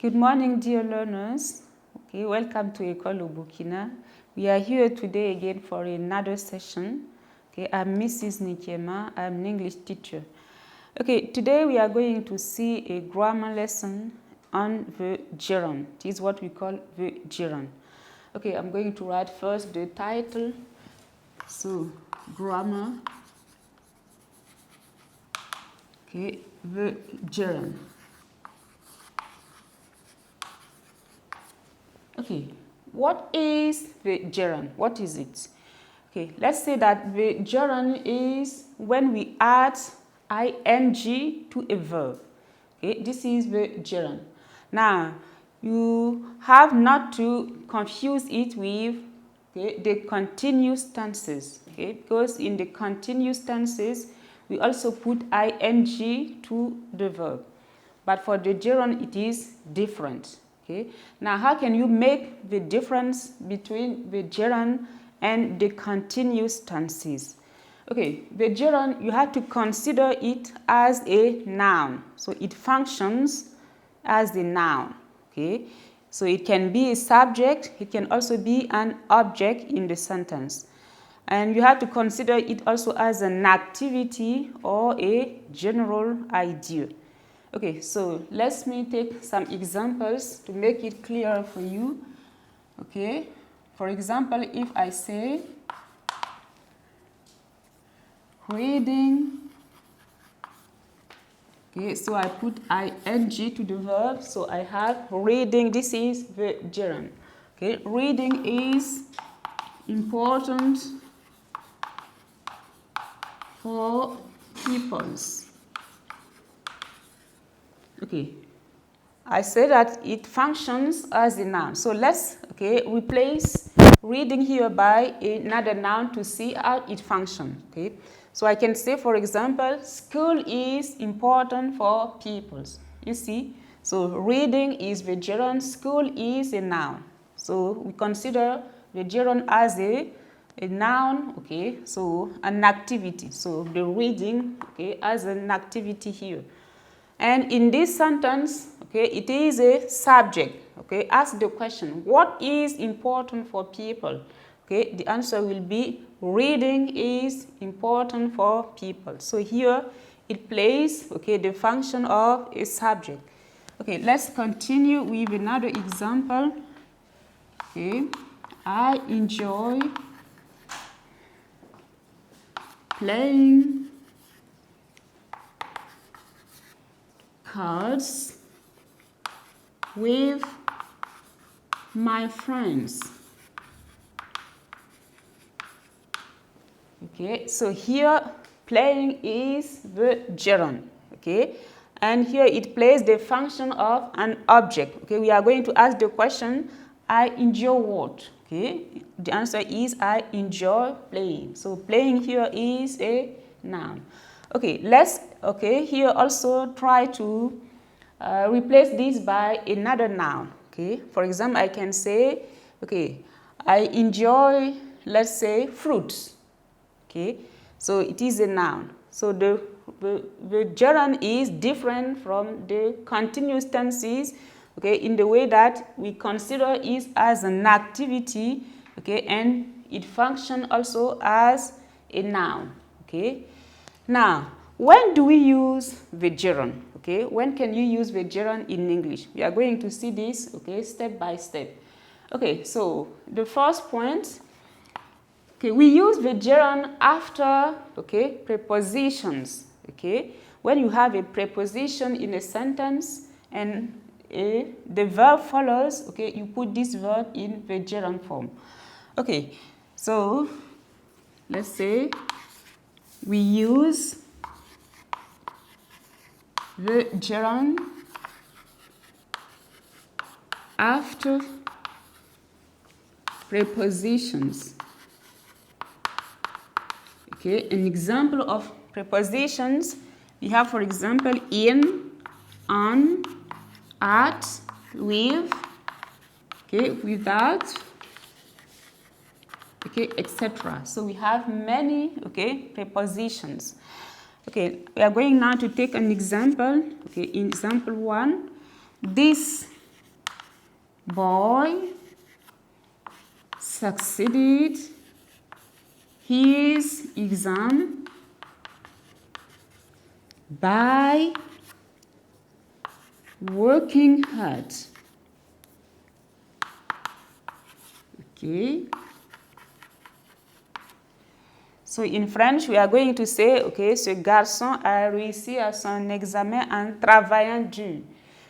Good morning, dear learners. Okay, welcome to École au Burkina. We are here today again for another session. Okay, I'm Mrs. Nikema. I'm an English teacher. Okay, today we are going to see a grammar lesson on the gerund. This is what we call the gerund. Okay, I'm going to write first the title. So, grammar. Okay, the gerund. Okay, what is the gerund? What is it? Okay, let's say that the gerund is when we add ing to a verb. Okay, this is the gerund. Now, you have not to confuse it with the continuous tenses. Okay, because in the continuous tenses, we also put ing to the verb. But for the gerund, it is different. Okay. Now, how can you make the difference between the gerund and the continuous tenses? Okay, the gerund, you have to consider it as a noun. So it functions as a noun. Okay, so it can be a subject, it can also be an object in the sentence. And you have to consider it also as an activity or a general idea. Okay, so let me take some examples to make it clearer for you. Okay, for example, if I say reading, okay, so I put ing to the verb, so I have reading, this is the gerund. Okay, reading is important for peoples. Okay, I say that it functions as a noun. So let's replace reading here by another noun to see how it functions. Okay, so I can say, for example, school is important for peoples. You see, so reading is the gerund, school is a noun. So we consider the gerund as a noun. Okay, so an activity. So the reading, okay, as an activity here. And in this sentence, okay, it is a subject. Okay, ask the question, what is important for people? Okay, the answer will be reading is important for people. So here it plays, okay, the function of a subject. Okay, let's continue with another example. Okay, I enjoy playing cards with my friends. Okay, so here playing is the gerund. Okay, and here it plays the function of an object. Okay, we are going to ask the question, I enjoy what? Okay, the answer is I enjoy playing. So playing here is a noun. Okay, let's here also try to replace this by another noun. Okay, for example, I can say, okay, I enjoy, let's say, fruits. Okay, so it is a noun. So the gerund is different from the continuous tenses, okay, in the way that we consider it as an activity, okay, and it functions also as a noun. Okay, now when do we use the gerund? Okay, when can you use the gerund in English? We are going to see this, okay, step by step. Okay, so the first point, okay, we use the gerund after, okay, prepositions. Okay, when you have a preposition in a sentence and the verb follows, okay, you put this verb in the gerund form. Okay, so let's say we use the gerund after prepositions. Okay, an example of prepositions, we have, for example, in, on, at, with, okay, without, okay, etc. So we have many, okay, prepositions. Okay, we are going now to take an example. Okay, in example 1, this boy succeeded his exam by working hard. Okay. So in French, we are going to say, okay, ce garçon a réussi à son examen en travaillant dur.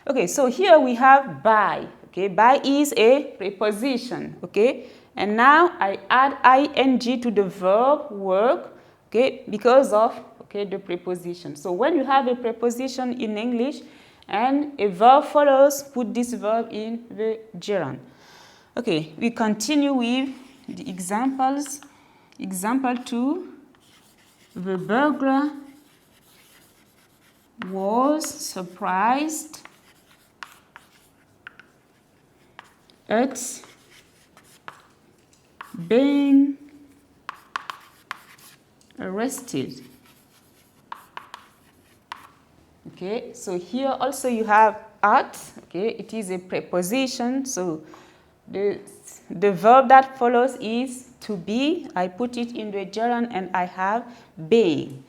Okay, so here we have by. Okay, by is a preposition. Okay, and now I add ing to the verb work. Okay, because of the preposition. So when you have a preposition in English and a verb follows, put this verb in the gerund. Okay, we continue with the examples. Example 2, the burglar was surprised at being arrested. Okay, so here also you have at. Okay, it is a preposition, so the verb that follows is to be. I put it in the gerund and I have being.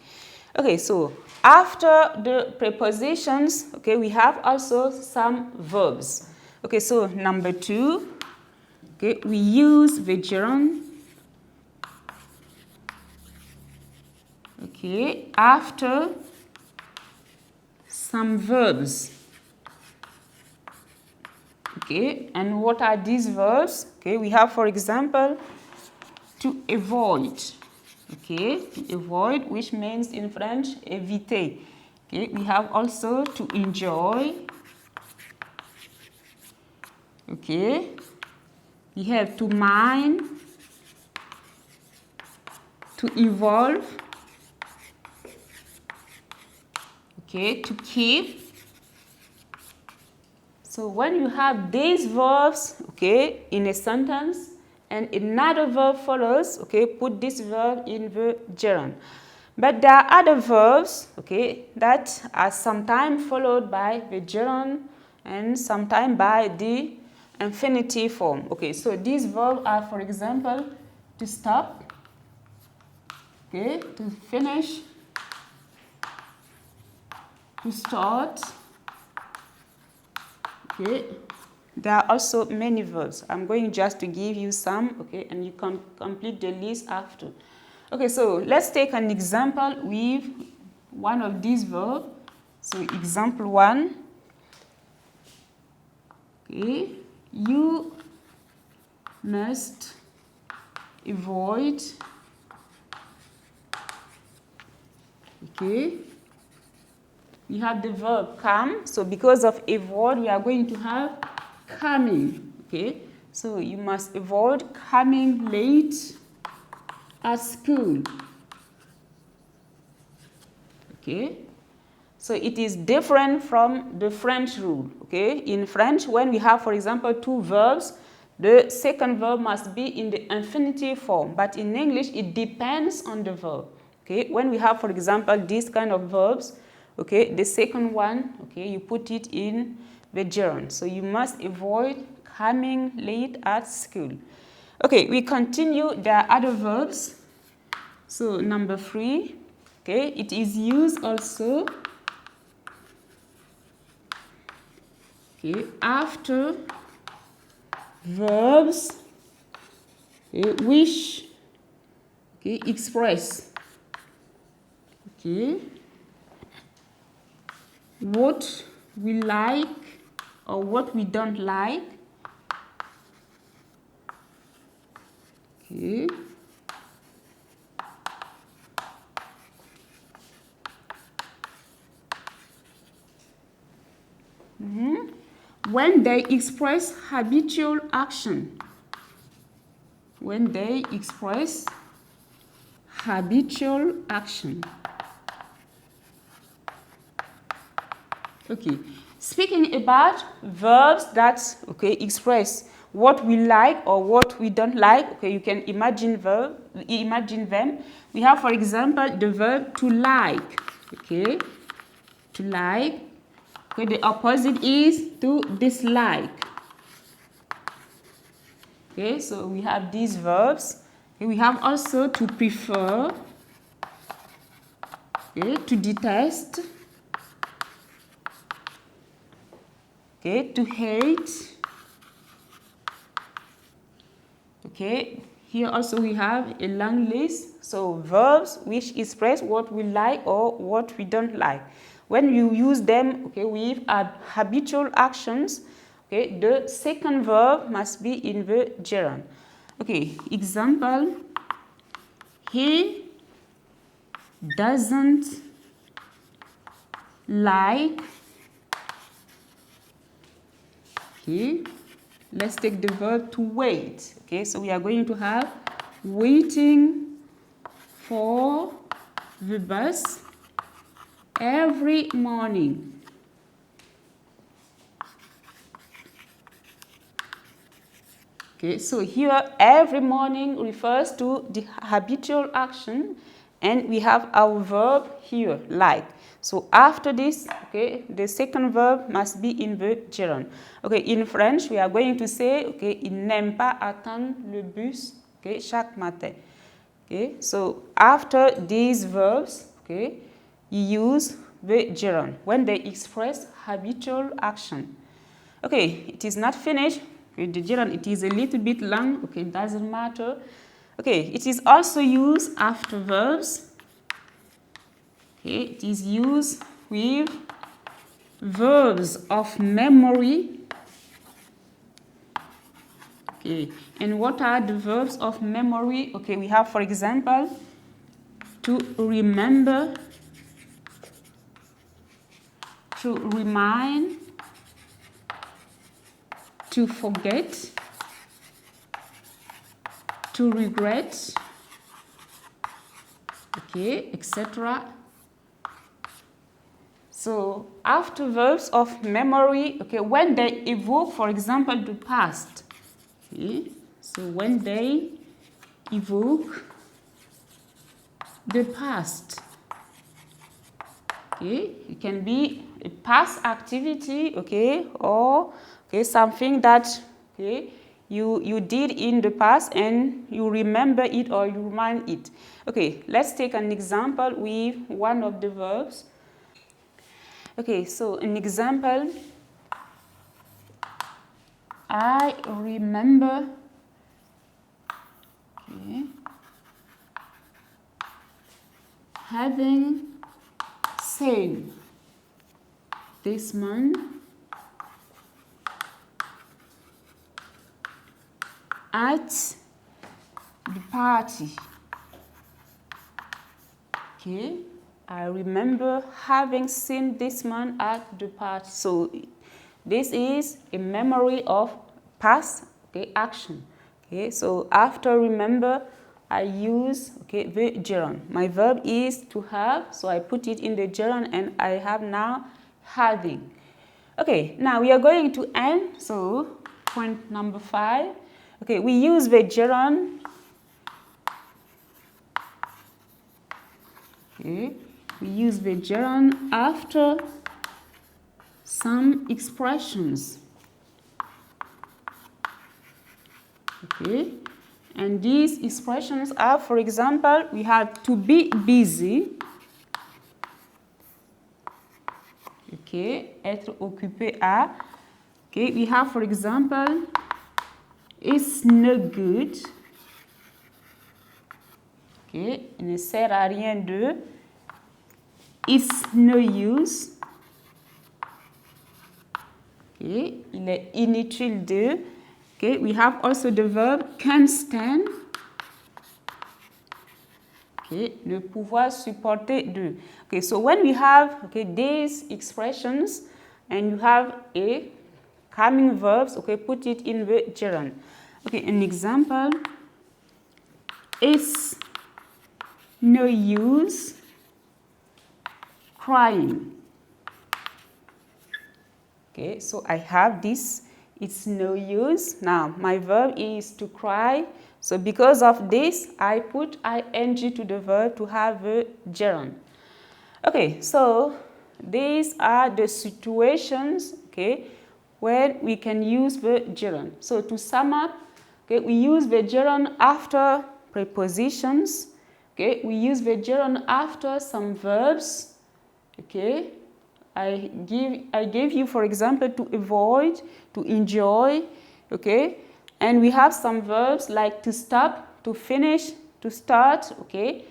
Okay, so after the prepositions, okay, we have also some verbs. Okay, so number 2, okay, we use the gerund, okay, after some verbs. Okay, and what are these verbs? Okay, we have, for example, to avoid. Okay, to avoid, which means in French, éviter. Okay, we have also to enjoy. Okay, we have to mind, to evolve. Okay, to keep. So when you have these verbs, okay, in a sentence, and another verb follows, okay, put this verb in the gerund. But there are other verbs, okay, that are sometimes followed by the gerund and sometimes by the infinitive form. Okay, so these verbs are, for example, to stop, okay, to finish, to start. Okay, there are also many verbs. I'm going just to give you some, okay, and you can complete the list after. Okay, so let's take an example with one of these verbs. So example 1, okay, you must avoid, okay. We have the verb come, so because of avoid, we are going to have coming, okay? So you must avoid coming late at school, okay? So it is different from the French rule, okay? In French, when we have, for example, two verbs, the second verb must be in the infinitive form, but in English, it depends on the verb, okay? When we have, for example, these kind of verbs, okay, the second one, okay, you put it in the gerund. So you must avoid coming late at school. Okay, we continue. There are other verbs. So number 3, okay, it is used also, okay, after verbs, okay, which, okay, express, okay, what we like or what we don't like. Okay. When they express habitual action. When they express habitual action. Okay, speaking about verbs that, okay, express what we like or what we don't like, okay, you can imagine them. We have, for example, the verb to like, okay, to like, okay, the opposite is to dislike, Okay, so we have these verbs. Okay, we have also to prefer, okay, to detest, okay, to hate. Okay, here also we have a long list. So verbs which express what we like or what we don't like. When you use them, okay, with habitual actions, okay, the second verb must be in the gerund. Okay, example, he doesn't like. Okay, let's take the verb to wait. Okay, so we are going to have waiting for the bus every morning. Okay, so here every morning refers to the habitual action, and we have our verb here, like. So after this, okay, the second verb must be in the gerund. Okay, in French, we are going to say, okay, il n'aime pas attendre le bus, okay, chaque matin. Okay, so after these verbs, okay, you use the gerund when they express habitual action. Okay, it is not finished. Okay, the gerund, it is a little bit long. Okay, it doesn't matter. Okay, it is also used after verbs. Okay, it is used with verbs of memory. Okay, and what are the verbs of memory? Okay, we have, for example, to remember, to remind, to forget, to regret, okay, etc. So after verbs of memory, okay, when they evoke, for example, the past, okay, so when they evoke the past, okay, it can be a past activity, okay, or okay, something that, okay, you did in the past and you remember it or you remind it. Okay, let's take an example with one of the verbs. Okay, so an example, I remember, okay, having seen this month at the party. Okay, I remember having seen this man at the party. So this is a memory of past, okay, action. Okay, so after remember, I use, okay, the gerund. My verb is to have, so I put it in the gerund and I have now having. Okay, now we are going to end. So point number 5. Okay, we use the gerund. Okay, we use the gerund after some expressions. Okay, and these expressions are, for example, we have to be busy. Okay, être occupé à. Okay, we have, for example, it's no good. Okay, il ne sert à rien de. It's no use. Okay, il est inutile de. Okay, we have also the verb can stand. Okay, le pouvoir supporter de. Okay, so when we have, okay, these expressions and you have a coming verbs, okay, put it in the gerund. Okay, an example, it's no use crying. Okay, so I have this, it's no use. Now, my verb is to cry. So because of this, I put ing to the verb to have a gerund. Okay, so these are the situations, okay, where we can use the gerund. So to sum up, Okay, we use the gerund after prepositions. Okay, we use the gerund after some verbs. Okay, I gave you, for example, to avoid, to enjoy. Okay, and we have some verbs like to stop, to finish, to start. Okay,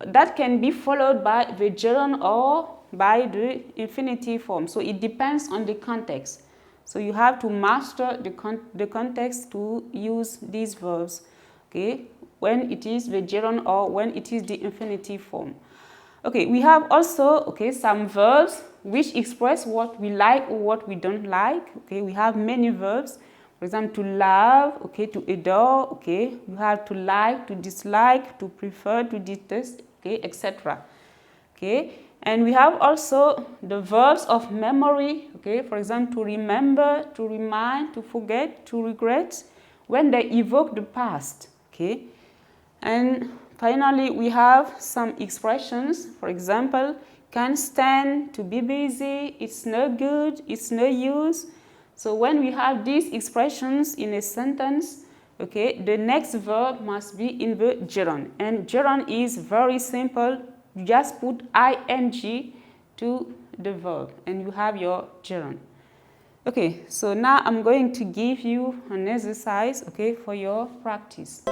that can be followed by the gerund or by the infinitive form. So it depends on the context. So you have to master the context to use these verbs, okay, when it is the gerund or when it is the infinitive form. Okay, we have also, okay, some verbs which express what we like or what we don't like. Okay, we have many verbs. For example, to love, okay, to adore, okay, you have to like, to dislike, to prefer, to detest, okay, etc. Okay, and we have also the verbs of memory, okay, for example, to remember, to remind, to forget, to regret, when they evoke the past, okay. And finally, we have some expressions, for example, can't stand, to be busy, it's no good, it's no use. So when we have these expressions in a sentence, okay, the next verb must be in the gerund. And gerund is very simple. You just put ing to the verb and you have your gerund. Okay, so now I'm going to give you an exercise, okay, for your practice.